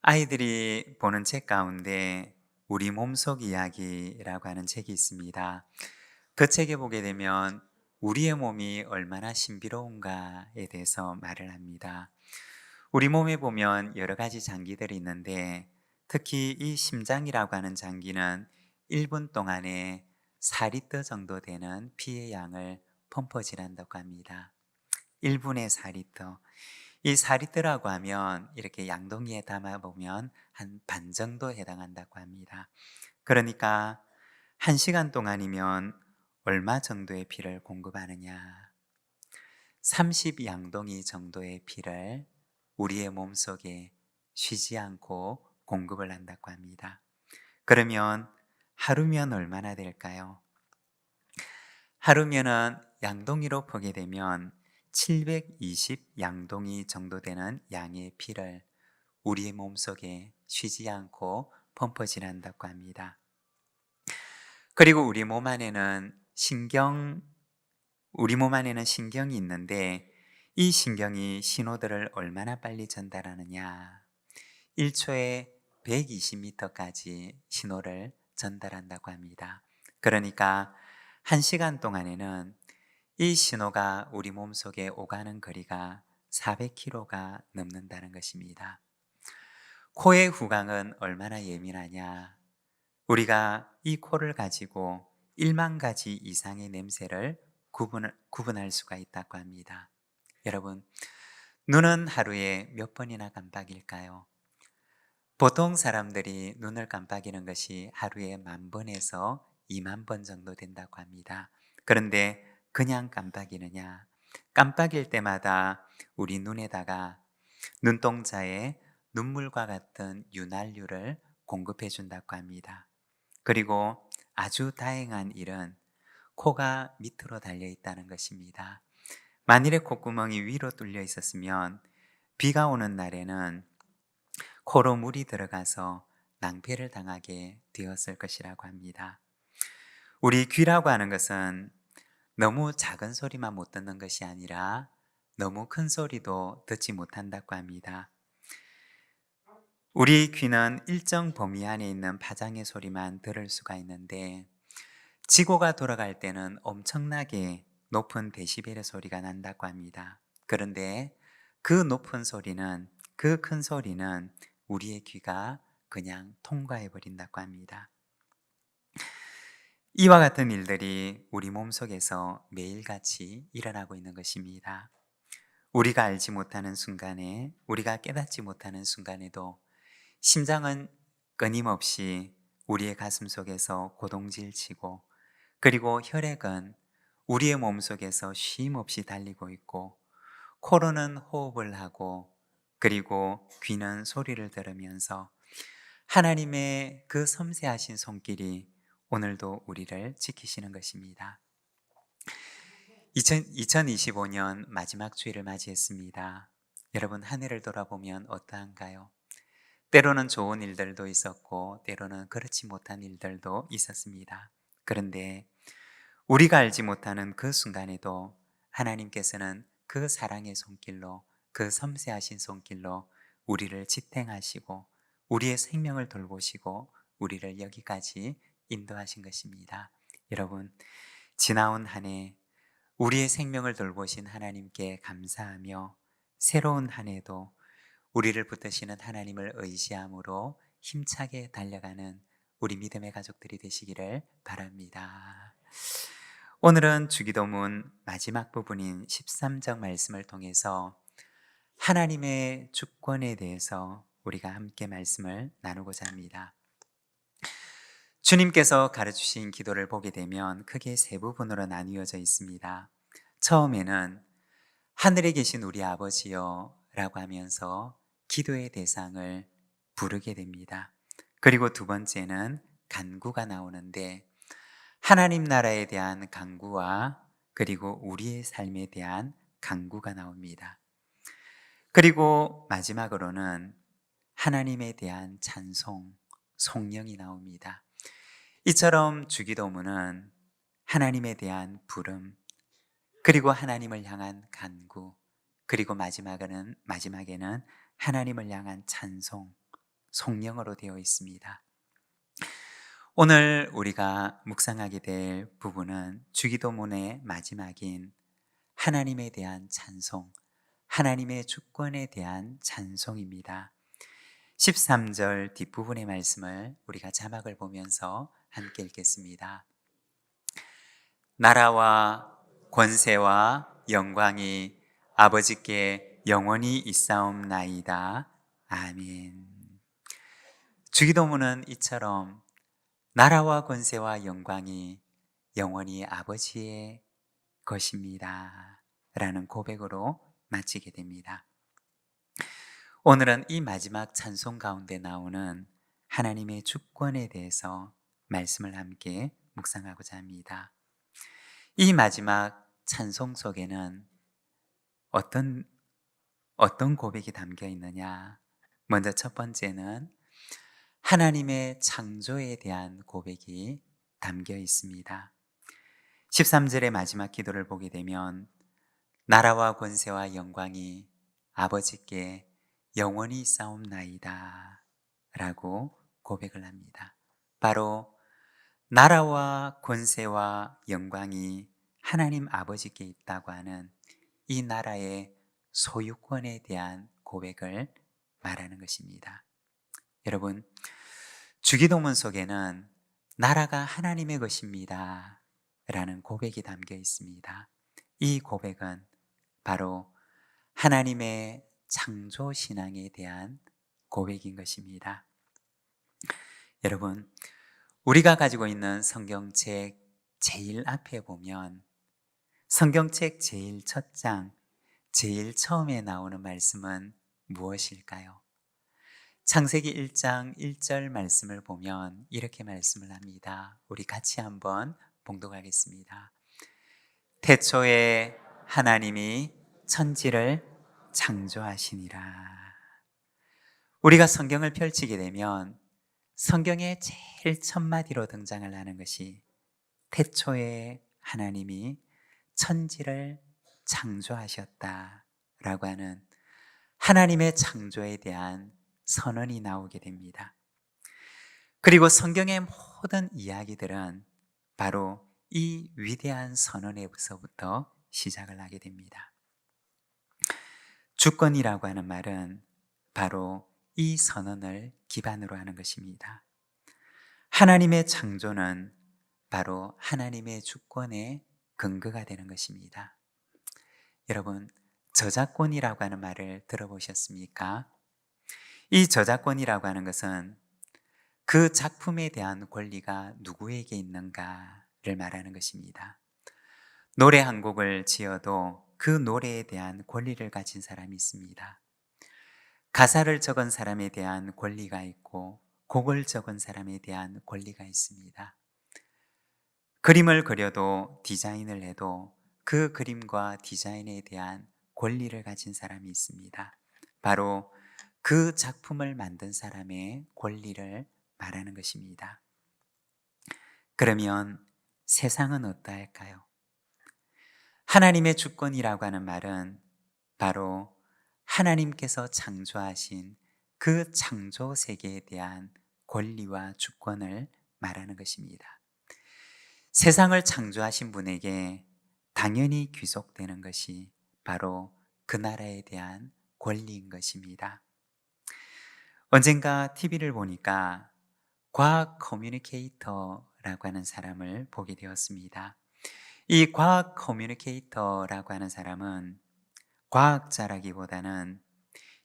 아이들이 보는 책 가운데 우리 몸속 이야기라고 하는 책이 있습니다. 그 책에 보게 되면 우리의 몸이 얼마나 신비로운가에 대해서 말을 합니다. 우리 몸에 보면 여러 가지 장기들이 있는데 특히 이 심장이라고 하는 장기는 1분 동안에 4리터 정도 되는 피의 양을 펌프질한다고 합니다. 1분에 4리터. 이 4리터라고 하면 이렇게 양동이에 담아 보면 한 반 정도 해당한다고 합니다. 그러니까 1시간 동안이면 얼마 정도의 피를 공급하느냐? 30양동이 정도의 피를 우리의 몸속에 쉬지 않고 공급을 한다고 합니다. 그러면 하루면 얼마나 될까요? 하루면은 양동이로 보게 되면 720양동이 정도 되는 양의 피를 우리의 몸속에 쉬지 않고 펌프질한다고 합니다. 그리고 우리 몸 안에는 신경이 있는데 이 신경이 신호들을 얼마나 빨리 전달하느냐? 1초에 120m까지 신호를 전달한다고 합니다. 그러니까 1시간 동안에는 이 신호가 우리 몸속에 오가는 거리가 400km가 넘는다는 것입니다. 코의 후광은 얼마나 예민하냐? 우리가 이 코를 가지고 1만 가지 이상의 냄새를 구분할 수가 있다고 합니다. 여러분, 눈은 하루에 몇 번이나 깜빡일까요? 보통 사람들이 눈을 깜빡이는 것이 하루에 10,000번에서 20,000번 정도 된다고 합니다. 그런데 그냥 깜빡이느냐? 깜빡일 때마다 우리 눈에다가 눈동자에 눈물과 같은 윤활유를 공급해 준다고 합니다. 그리고 아주 다행한 일은 코가 밑으로 달려 있다는 것입니다. 만일에 콧구멍이 위로 뚫려 있었으면 비가 오는 날에는 코로 물이 들어가서 낭패를 당하게 되었을 것이라고 합니다. 우리 귀라고 하는 것은 너무 작은 소리만 못 듣는 것이 아니라 너무 큰 소리도 듣지 못한다고 합니다. 우리 귀는 일정 범위 안에 있는 파장의 소리만 들을 수가 있는데 지구가 돌아갈 때는 엄청나게 높은 데시벨의 소리가 난다고 합니다. 그런데 그 높은 소리는, 그 큰 소리는 우리의 귀가 그냥 통과해 버린다고 합니다. 이와 같은 일들이 우리 몸속에서 매일같이 일어나고 있는 것입니다. 우리가 알지 못하는 순간에, 우리가 깨닫지 못하는 순간에도 심장은 끊임없이 우리의 가슴 속에서 고동질치고, 그리고 혈액은 우리의 몸속에서 쉼 없이 달리고 있고, 코로는 호흡을 하고, 그리고 귀는 소리를 들으면서 하나님의 그 섬세하신 손길이 오늘도 우리를 지키시는 것입니다. 2025년 마지막 주일을 맞이했습니다. 여러분, 한 해를 돌아보면 어떠한가요? 때로는 좋은 일들도 있었고 때로는 그렇지 못한 일들도 있었습니다. 그런데 우리가 알지 못하는 그 순간에도 하나님께서는 그 사랑의 손길로, 그 섬세하신 손길로 우리를 지탱하시고 우리의 생명을 돌보시고 우리를 여기까지 인도하신 것입니다. 여러분, 지나온 한 해 우리의 생명을 돌보신 하나님께 감사하며 새로운 한 해도 우리를 붙드시는 하나님을 의지함으로 힘차게 달려가는 우리 믿음의 가족들이 되시기를 바랍니다. 오늘은 주기도문 마지막 부분인 13장 말씀을 통해서 하나님의 주권에 대해서 우리가 함께 말씀을 나누고자 합니다. 주님께서 가르치신 기도를 보게 되면 크게 세 부분으로 나뉘어져 있습니다. 처음에는 하늘에 계신 우리 아버지여 라고 하면서 기도의 대상을 부르게 됩니다. 그리고 두 번째는 간구가 나오는데 하나님 나라에 대한 간구와 그리고 우리의 삶에 대한 간구가 나옵니다. 그리고 마지막으로는 하나님에 대한 찬송, 송영이 나옵니다. 이처럼 주기도문은 하나님에 대한 부름, 그리고 하나님을 향한 간구, 그리고 마지막에는 하나님을 향한 찬송, 속령어로 되어 있습니다. 오늘 우리가 묵상하게 될 부분은 주기도문의 마지막인 하나님에 대한 찬송, 하나님의 주권에 대한 찬송입니다. 13절 뒷부분의 말씀을 우리가 자막을 보면서 함께 읽겠습니다. 나라와 권세와 영광이 아버지께 영원히 있사옵나이다. 아멘. 주기도문은 이처럼 나라와 권세와 영광이 영원히 아버지의 것입니다 라는 고백으로 마치게 됩니다. 오늘은 이 마지막 찬송 가운데 나오는 하나님의 주권에 대해서 말씀을 함께 묵상하고자 합니다. 이 마지막 찬송 속에는 어떤 고백이 담겨 있느냐? 먼저 첫 번째는 하나님의 창조에 대한 고백이 담겨 있습니다. 13절의 마지막 기도를 보게 되면 나라와 권세와 영광이 아버지께 영원히 싸움나이다 라고 고백을 합니다. 바로 나라와 권세와 영광이 하나님 아버지께 있다고 하는 이 나라의 소유권에 대한 고백을 말하는 것입니다. 여러분, 주기도문 속에는 나라가 하나님의 것입니다 라는 고백이 담겨 있습니다. 이 고백은 바로 하나님의 창조신앙에 대한 고백인 것입니다. 여러분, 우리가 가지고 있는 성경책 제일 앞에 보면 성경책 제일 첫 장, 제일 처음에 나오는 말씀은 무엇일까요? 창세기 1장 1절 말씀을 보면 이렇게 말씀을 합니다. 우리 같이 한번 봉독하겠습니다. 태초에 하나님이 천지를 창조하시니라. 우리가 성경을 펼치게 되면 성경의 제일 첫 마디로 등장을 하는 것이 태초에 하나님이 천지를 창조하셨다라고 하는 하나님의 창조에 대한 선언이 나오게 됩니다. 그리고 성경의 모든 이야기들은 바로 이 위대한 선언에서부터 시작을 하게 됩니다. 주권이라고 하는 말은 바로 이 선언을 기반으로 하는 것입니다. 하나님의 창조는 바로 하나님의 주권의 근거가 되는 것입니다. 여러분, 저작권이라고 하는 말을 들어보셨습니까? 이 저작권이라고 하는 것은 그 작품에 대한 권리가 누구에게 있는가를 말하는 것입니다. 노래 한 곡을 지어도 그 노래에 대한 권리를 가진 사람이 있습니다. 가사를 적은 사람에 대한 권리가 있고 곡을 적은 사람에 대한 권리가 있습니다. 그림을 그려도 디자인을 해도 그 그림과 디자인에 대한 권리를 가진 사람이 있습니다. 바로 그 작품을 만든 사람의 권리를 말하는 것입니다. 그러면 세상은 어떠할까요? 하나님의 주권이라고 하는 말은 바로 하나님께서 창조하신 그 창조 세계에 대한 권리와 주권을 말하는 것입니다. 세상을 창조하신 분에게 당연히 귀속되는 것이 바로 그 나라에 대한 권리인 것입니다. 언젠가 TV를 보니까 과학 커뮤니케이터라고 하는 사람을 보게 되었습니다. 이 과학 커뮤니케이터라고 하는 사람은 과학자라기보다는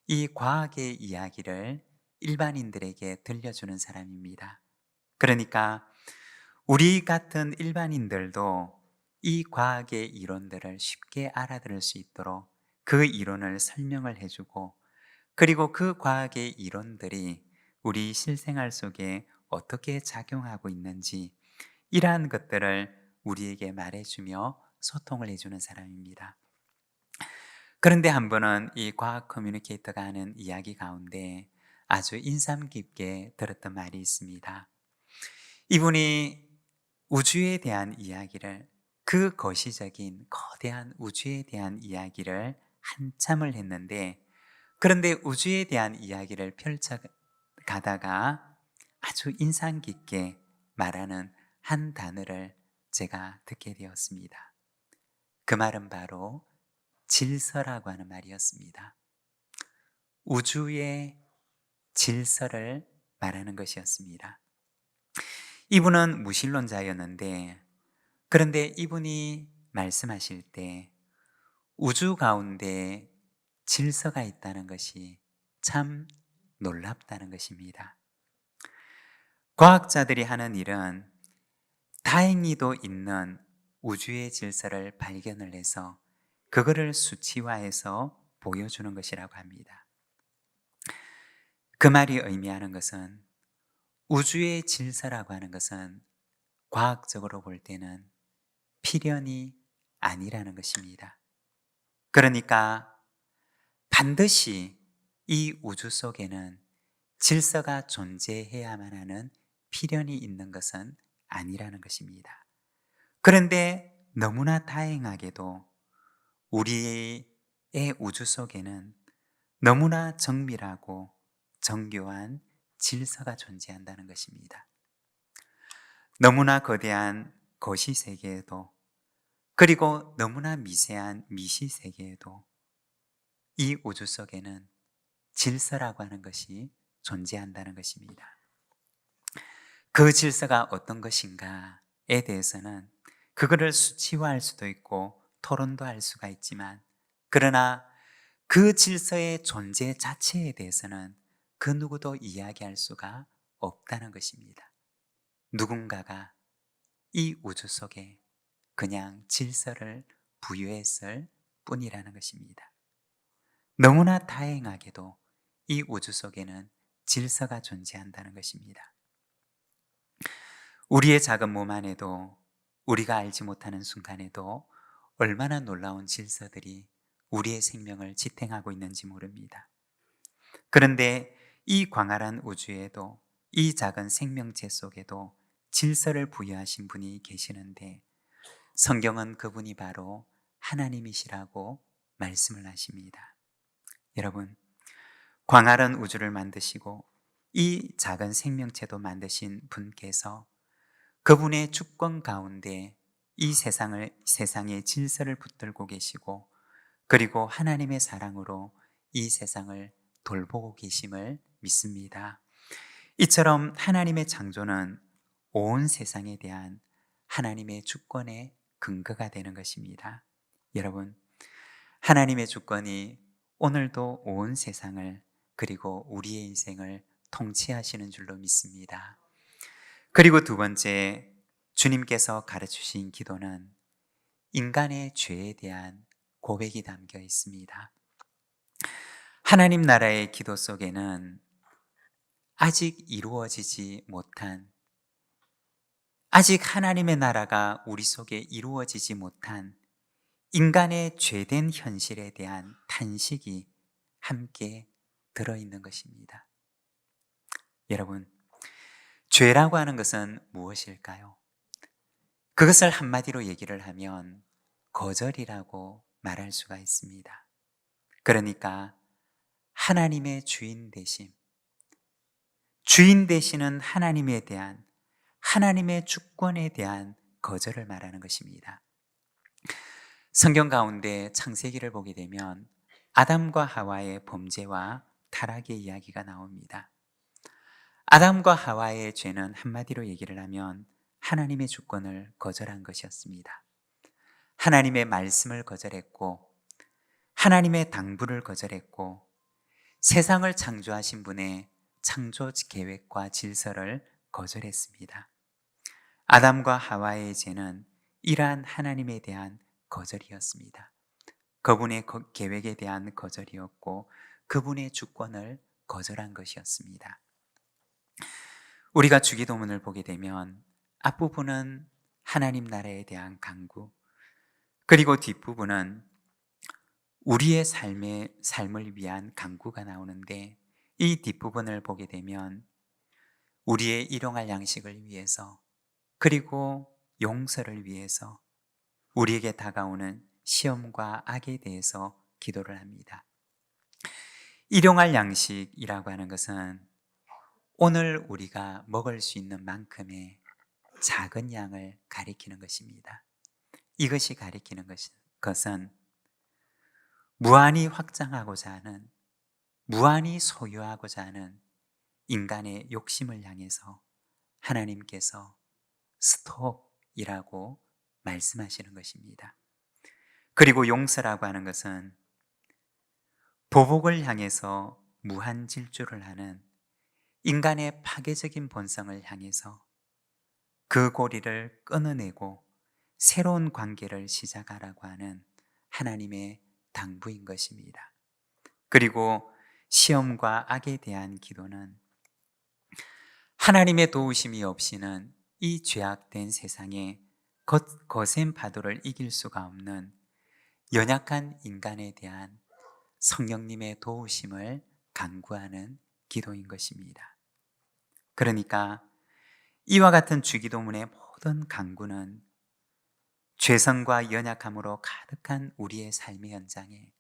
이 과학의 이야기를 일반인들에게 들려주는 사람입니다. 그러니까 우리 같은 일반인들도 이 과학의 이론들을 쉽게 알아들을 수 있도록 그 이론을 설명을 해주고, 그리고 그 과학의 이론들이 우리 실생활 속에 어떻게 작용하고 있는지 이러한 것들을 우리에게 말해주며 소통을 해주는 사람입니다. 그런데 한 번은 이 과학 커뮤니케이터가 하는 이야기 가운데 아주 인상 깊게 들었던 말이 있습니다. 이분이 우주에 대한 이야기를, 그 거시적인 거대한 우주에 대한 이야기를 한참을 했는데, 그런데 우주에 대한 이야기를 펼쳐가는 가다가 아주 인상 깊게 말하는 한 단어를 제가 듣게 되었습니다. 그 말은 바로 질서라고 하는 말이었습니다. 우주의 질서를 말하는 것이었습니다. 이분은 무신론자였는데, 그런데 이분이 말씀하실 때 우주 가운데 질서가 있다는 것이 참 놀랍다는 것입니다. 과학자들이 하는 일은 다행히도 있는 우주의 질서를 발견을 해서 그거를 수치화해서 보여주는 것이라고 합니다. 그 말이 의미하는 것은 우주의 질서라고 하는 것은 과학적으로 볼 때는 필연이 아니라는 것입니다. 그러니까 반드시 이 우주 속에는 질서가 존재해야만 하는 필연이 있는 것은 아니라는 것입니다. 그런데 너무나 다행하게도 우리의 우주 속에는 너무나 정밀하고 정교한 질서가 존재한다는 것입니다. 너무나 거대한 거시 세계에도, 그리고 너무나 미세한 미시 세계에도 이 우주 속에는 질서라고 하는 것이 존재한다는 것입니다. 그 질서가 어떤 것인가에 대해서는 그거를 수치화할 수도 있고 토론도 할 수가 있지만, 그러나 그 질서의 존재 자체에 대해서는 그 누구도 이야기할 수가 없다는 것입니다. 누군가가 이 우주 속에 그냥 질서를 부여했을 뿐이라는 것입니다. 너무나 다행하게도 이 우주 속에는 질서가 존재한다는 것입니다. 우리의 작은 몸 안에도, 우리가 알지 못하는 순간에도 얼마나 놀라운 질서들이 우리의 생명을 지탱하고 있는지 모릅니다. 그런데 이 광활한 우주에도, 이 작은 생명체 속에도 질서를 부여하신 분이 계시는데, 성경은 그분이 바로 하나님이시라고 말씀을 하십니다. 여러분, 광활한 우주를 만드시고 이 작은 생명체도 만드신 분께서 그분의 주권 가운데 이 세상의 질서를 붙들고 계시고, 그리고 하나님의 사랑으로 이 세상을 돌보고 계심을 믿습니다. 이처럼 하나님의 창조는 온 세상에 대한 하나님의 주권의 근거가 되는 것입니다. 여러분, 하나님의 주권이 오늘도 온 세상을, 그리고 우리의 인생을 통치하시는 줄로 믿습니다. 그리고 두 번째, 주님께서 가르치신 기도는 인간의 죄에 대한 고백이 담겨 있습니다. 하나님 나라의 기도 속에는 아직 이루어지지 못한, 아직 하나님의 나라가 우리 속에 이루어지지 못한 인간의 죄된 현실에 대한 탄식이 함께 들어있는 것입니다. 여러분, 죄라고 하는 것은 무엇일까요? 그것을 한마디로 얘기를 하면 거절이라고 말할 수가 있습니다. 그러니까 하나님의 주인 되시는 하나님에 대한, 하나님의 주권에 대한 거절을 말하는 것입니다. 성경 가운데 창세기를 보게 되면 아담과 하와의 범죄와 타락의 이야기가 나옵니다. 아담과 하와의 죄는 한마디로 얘기를 하면 하나님의 주권을 거절한 것이었습니다. 하나님의 말씀을 거절했고, 하나님의 당부를 거절했고, 세상을 창조하신 분의 창조 계획과 질서를 거절했습니다. 아담과 하와의 죄는 이러한 하나님에 대한 거절이었습니다. 그분의 계획에 대한 거절이었고, 그분의 주권을 거절한 것이었습니다. 우리가 주기도문을 보게 되면 앞부분은 하나님 나라에 대한 간구, 그리고 뒷부분은 우리의 삶을 위한 간구가 나오는데, 이 뒷부분을 보게 되면 우리의 일용할 양식을 위해서, 그리고 용서를 위해서, 우리에게 다가오는 시험과 악에 대해서 기도를 합니다. 일용할 양식이라고 하는 것은 오늘 우리가 먹을 수 있는 만큼의 작은 양을 가리키는 것입니다. 이것이 가리키는 것은 무한히 확장하고자 하는, 무한히 소유하고자 하는 인간의 욕심을 향해서 하나님께서 스톱이라고 말씀하시는 것입니다. 그리고 용서라고 하는 것은 보복을 향해서 무한 질주를 하는 인간의 파괴적인 본성을 향해서 그 고리를 끊어내고 새로운 관계를 시작하라고 하는 하나님의 당부인 것입니다. 그리고 시험과 악에 대한 기도는 하나님의 도우심이 없이는 이 죄악된 세상에 거센 파도를 이길 수가 없는 연약한 인간에 대한 성령님의 도우심을 간구하는 기도인 것입니다. 그러니까 이와 같은 주기도문의 모든 간구는 죄성과 연약함으로 가득한 우리의 삶의 현장에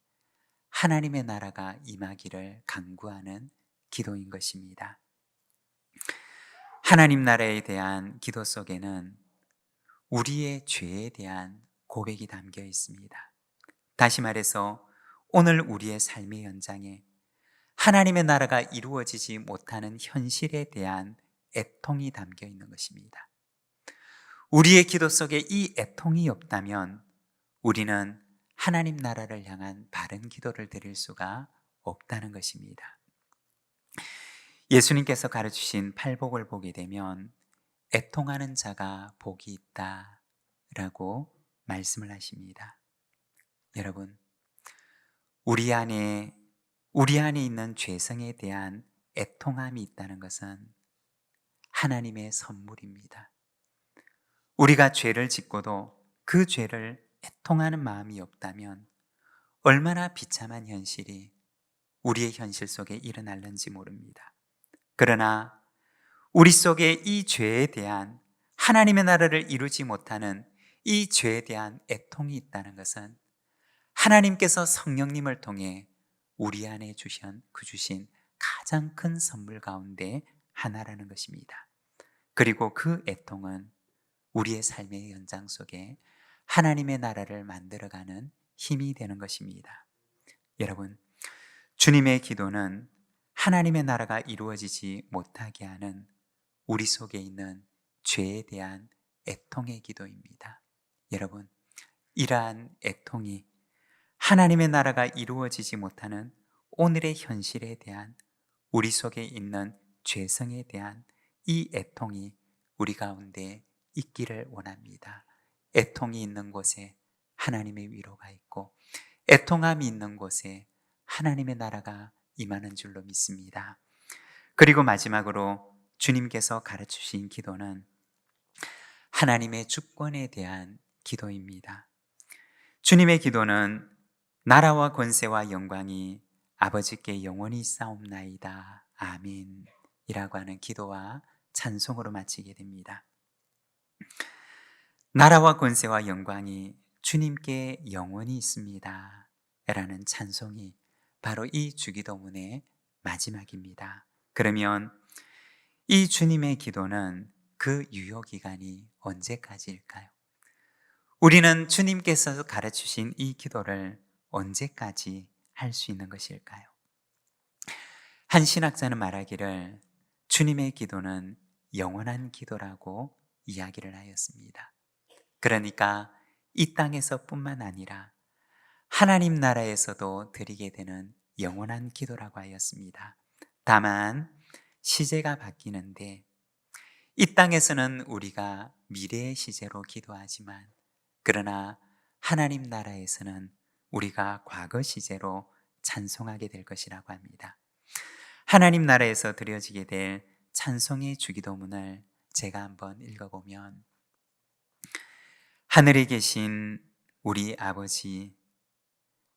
하나님의 나라가 임하기를 간구하는 기도인 것입니다. 하나님 나라에 대한 기도 속에는 우리의 죄에 대한 고백이 담겨 있습니다. 다시 말해서 오늘 우리의 삶의 현장에 하나님의 나라가 이루어지지 못하는 현실에 대한 애통이 담겨 있는 것입니다. 우리의 기도 속에 이 애통이 없다면 우리는 하나님 나라를 향한 바른 기도를 드릴 수가 없다는 것입니다. 예수님께서 가르치신 팔복을 보게 되면 애통하는 자가 복이 있다라고 말씀을 하십니다. 여러분, 우리 안에 있는 죄성에 대한 애통함이 있다는 것은 하나님의 선물입니다. 우리가 죄를 짓고도 그 죄를 애통하는 마음이 없다면 얼마나 비참한 현실이 우리의 현실 속에 일어날는지 모릅니다. 그러나 우리 속에 이 죄에 대한, 하나님의 나라를 이루지 못하는 이 죄에 대한 애통이 있다는 것은 하나님께서 성령님을 통해 우리 안에 주신 가장 큰 선물 가운데 하나라는 것입니다. 그리고 그 애통은 우리의 삶의 연장 속에 하나님의 나라를 만들어가는 힘이 되는 것입니다. 여러분, 주님의 기도는 하나님의 나라가 이루어지지 못하게 하는 우리 속에 있는 죄에 대한 애통의 기도입니다. 여러분, 이러한 애통이 하나님의 나라가 이루어지지 못하는 오늘의 현실에 대한, 우리 속에 있는 죄성에 대한 이 애통이 우리 가운데 있기를 원합니다. 애통이 있는 곳에 하나님의 위로가 있고 애통함이 있는 곳에 하나님의 나라가 임하는 줄로 믿습니다. 그리고 마지막으로 주님께서 가르치신 기도는 하나님의 주권에 대한 기도입니다. 주님의 기도는 나라와 권세와 영광이 아버지께 영원히 싸움나이다. 아멘 이라고 하는 기도와 찬송으로 마치게 됩니다. 나라와 권세와 영광이 주님께 영원히 있습니다 라는 찬송이 바로 이 주기도문의 마지막입니다. 그러면 이 주님의 기도는 그 유효기간이 언제까지일까요? 우리는 주님께서 가르치신 이 기도를 언제까지 할 수 있는 것일까요? 한 신학자는 말하기를 주님의 기도는 영원한 기도라고 이야기를 하였습니다. 그러니까 이 땅에서 뿐만 아니라 하나님 나라에서도 드리게 되는 영원한 기도라고 하였습니다. 다만 시제가 바뀌는데 이 땅에서는 우리가 미래의 시제로 기도하지만 그러나 하나님 나라에서는 우리가 과거 시제로 찬송하게 될 것이라고 합니다. 하나님 나라에서 드려지게 될 찬송의 주기도문을 제가 한번 읽어보면, 하늘에 계신 우리 아버지,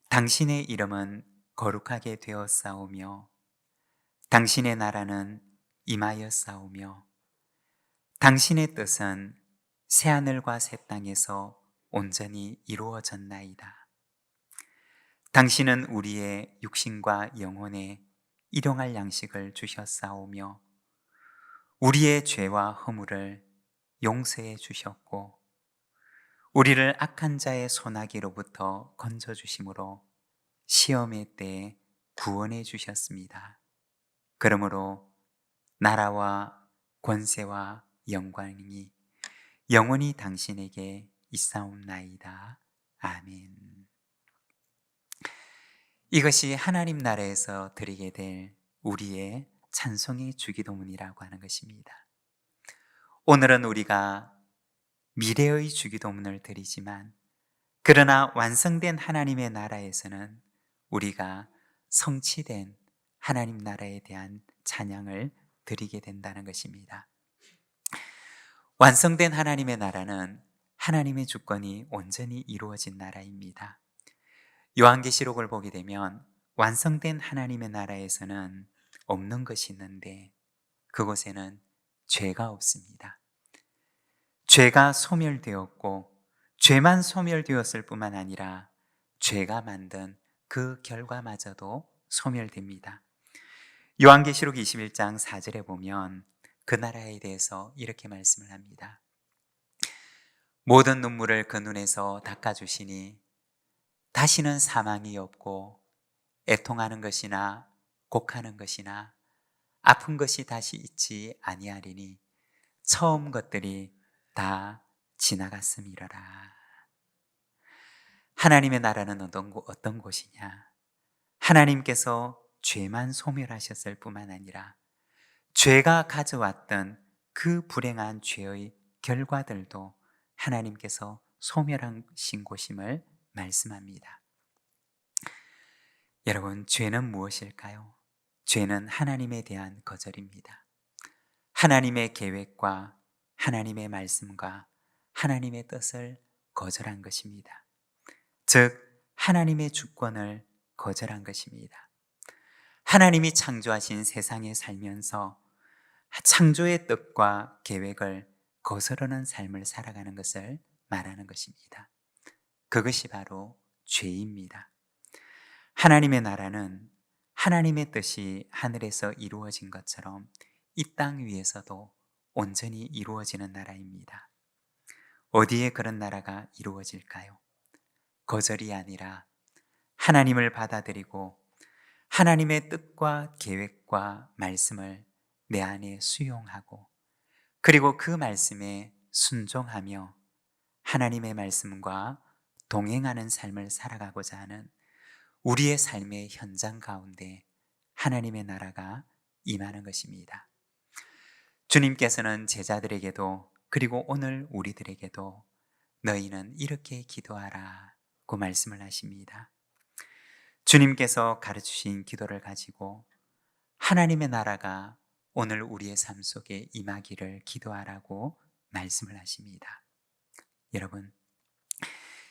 당신의 이름은 거룩하게 되었사오며 당신의 나라는 임하였사오며 당신의 뜻은 새하늘과 새 땅에서 온전히 이루어졌나이다. 당신은 우리의 육신과 영혼에 일용할 양식을 주셨사오며 우리의 죄와 허물을 용서해 주셨고 우리를 악한 자의 소나기로부터 건져 주심으로 시험의 때에 구원해 주셨습니다. 그러므로 나라와 권세와 영광이 영원히 당신에게 있사옵나이다. 아멘. 이것이 하나님 나라에서 드리게 될 우리의 찬송의 주기도문이라고 하는 것입니다. 오늘은 우리가 미래의 주기도문을 드리지만 그러나 완성된 하나님의 나라에서는 우리가 성취된 하나님 나라에 대한 찬양을 드리게 된다는 것입니다. 완성된 하나님의 나라는 하나님의 주권이 온전히 이루어진 나라입니다. 요한계시록을 보게 되면 완성된 하나님의 나라에서는 없는 것이 있는데 그곳에는 죄가 없습니다. 죄가 소멸되었고 죄만 소멸되었을 뿐만 아니라 죄가 만든 그 결과마저도 소멸됩니다. 요한계시록 21장 4절에 보면 그 나라에 대해서 이렇게 말씀을 합니다. 모든 눈물을 그 눈에서 닦아주시니 다시는 사망이 없고 애통하는 것이나 곡하는 것이나 아픈 것이 다시 있지 아니하리니 처음 것들이 다 지나갔음이러라. 하나님의 나라는 어떤 곳이냐? 하나님께서 죄만 소멸하셨을 뿐만 아니라 죄가 가져왔던 그 불행한 죄의 결과들도 하나님께서 소멸하신 곳임을 말씀합니다. 여러분, 죄는 무엇일까요? 죄는 하나님에 대한 거절입니다. 하나님의 계획과 하나님의 말씀과 하나님의 뜻을 거절한 것입니다. 즉, 하나님의 주권을 거절한 것입니다. 하나님이 창조하신 세상에 살면서 창조의 뜻과 계획을 거스르는 삶을 살아가는 것을 말하는 것입니다. 그것이 바로 죄입니다. 하나님의 나라는 하나님의 뜻이 하늘에서 이루어진 것처럼 이 땅 위에서도 온전히 이루어지는 나라입니다. 어디에 그런 나라가 이루어질까요? 거절이 아니라 하나님을 받아들이고 하나님의 뜻과 계획과 말씀을 내 안에 수용하고 그리고 그 말씀에 순종하며 하나님의 말씀과 동행하는 삶을 살아가고자 하는 우리의 삶의 현장 가운데 하나님의 나라가 임하는 것입니다. 주님께서는 제자들에게도 그리고 오늘 우리들에게도 너희는 이렇게 기도하라고 말씀을 하십니다. 주님께서 가르치신 기도를 가지고 하나님의 나라가 오늘 우리의 삶 속에 임하기를 기도하라고 말씀을 하십니다. 여러분,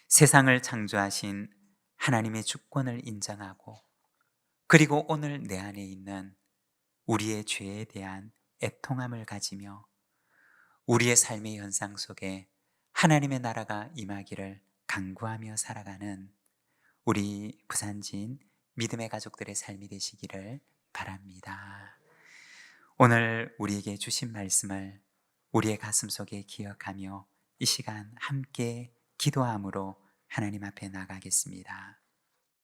세상을 창조하신 하나님의 주권을 인정하고 그리고 오늘 내 안에 있는 우리의 죄에 대한 애통함을 가지며 우리의 삶의 현상 속에 하나님의 나라가 임하기를 간구하며 살아가는 우리 부산진 믿음의 가족들의 삶이 되시기를 바랍니다. 오늘 우리에게 주신 말씀을 우리의 가슴 속에 기억하며 이 시간 함께 기도함으로 하나님 앞에 나가겠습니다.